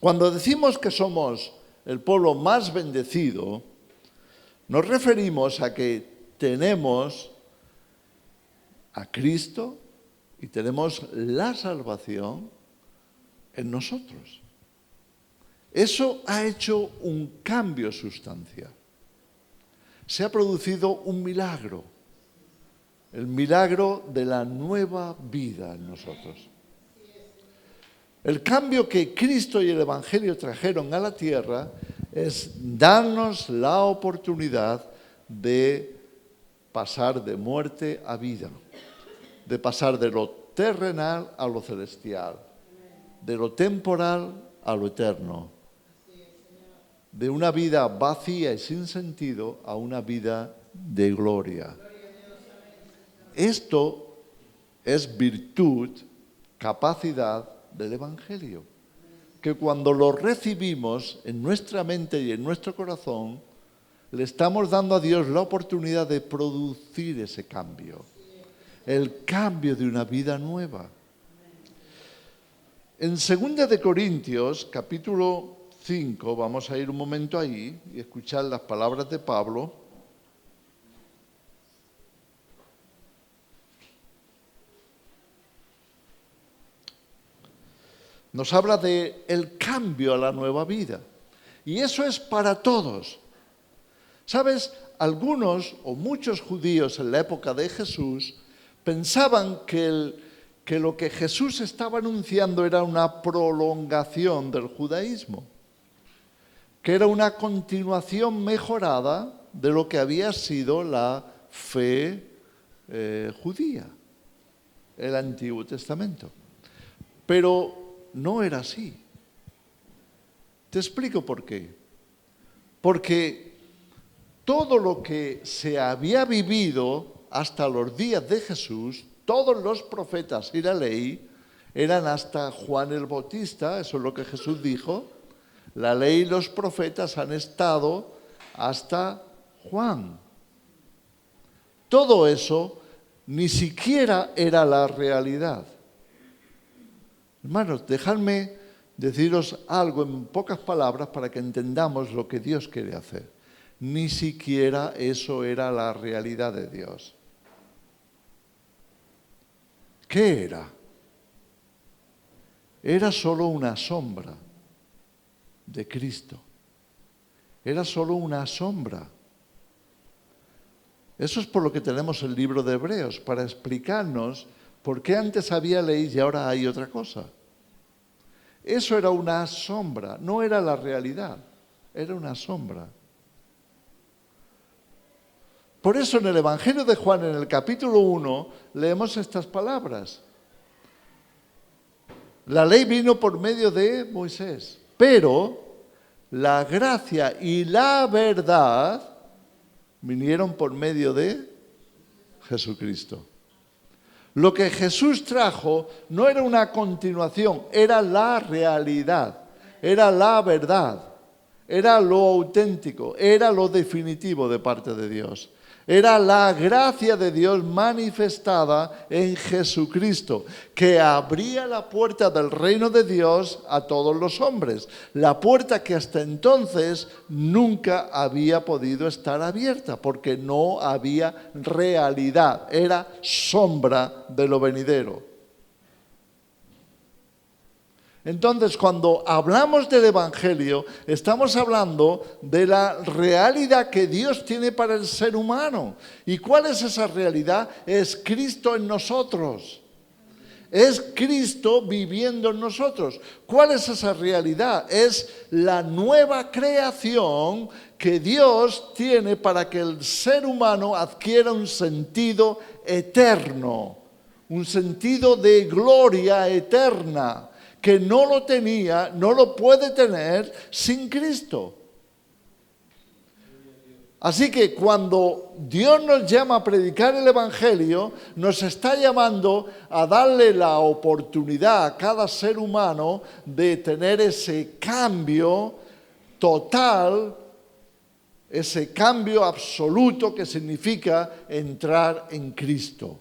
Cuando decimos que somos el pueblo más bendecido, nos referimos a que tenemos a Cristo y tenemos la salvación en nosotros. Eso ha hecho un cambio sustancial. Se ha producido un milagro, el milagro de la nueva vida en nosotros. El cambio que Cristo y el Evangelio trajeron a la tierra es darnos la oportunidad de pasar de muerte a vida, de pasar de lo terrenal a lo celestial, de lo temporal a lo eterno, de una vida vacía y sin sentido a una vida de gloria. Esto es virtud, capacidad del Evangelio, que cuando lo recibimos en nuestra mente y en nuestro corazón, le estamos dando a Dios la oportunidad de producir ese cambio, el cambio de una vida nueva. En 2 de Corintios, capítulo 5, vamos a ir un momento ahí y escuchar las palabras de Pablo. Nos habla de el cambio a la nueva vida. Y eso es para todos. ¿Sabes? Algunos o muchos judíos en la época de Jesús pensaban que lo que Jesús estaba anunciando era una prolongación del judaísmo, que era una continuación mejorada de lo que había sido la fe judía, el Antiguo Testamento. Pero no era así. Te explico por qué. Porque todo lo que se había vivido hasta los días de Jesús, todos los profetas y la ley, eran hasta Juan el Bautista, eso es lo que Jesús dijo. La ley y los profetas han estado hasta Juan. Todo eso ni siquiera era la realidad. Hermanos, dejadme deciros algo en pocas palabras para que entendamos lo que Dios quiere hacer. Ni siquiera eso era la realidad de Dios. ¿Qué era? Era solo una sombra de Cristo. Era solo una sombra. Eso es por lo que tenemos el libro de Hebreos, para explicarnos por qué antes había ley y ahora hay otra cosa. Eso era una sombra, no era la realidad, era una sombra. Por eso en el Evangelio de Juan, en el capítulo 1, leemos estas palabras. La ley vino por medio de Moisés, pero la gracia y la verdad vinieron por medio de Jesucristo. Lo que Jesús trajo no era una continuación, era la realidad, era la verdad, era lo auténtico, era lo definitivo de parte de Dios. Era la gracia de Dios manifestada en Jesucristo, que abría la puerta del reino de Dios a todos los hombres. La puerta que hasta entonces nunca había podido estar abierta, porque no había realidad, era sombra de lo venidero. Entonces, cuando hablamos del Evangelio, estamos hablando de la realidad que Dios tiene para el ser humano. ¿Y cuál es esa realidad? Es Cristo en nosotros. Es Cristo viviendo en nosotros. ¿Cuál es esa realidad? Es la nueva creación que Dios tiene para que el ser humano adquiera un sentido eterno, un sentido de gloria eterna, que no lo tenía, no lo puede tener sin Cristo. Así que cuando Dios nos llama a predicar el Evangelio, nos está llamando a darle la oportunidad a cada ser humano de tener ese cambio total, ese cambio absoluto que significa entrar en Cristo.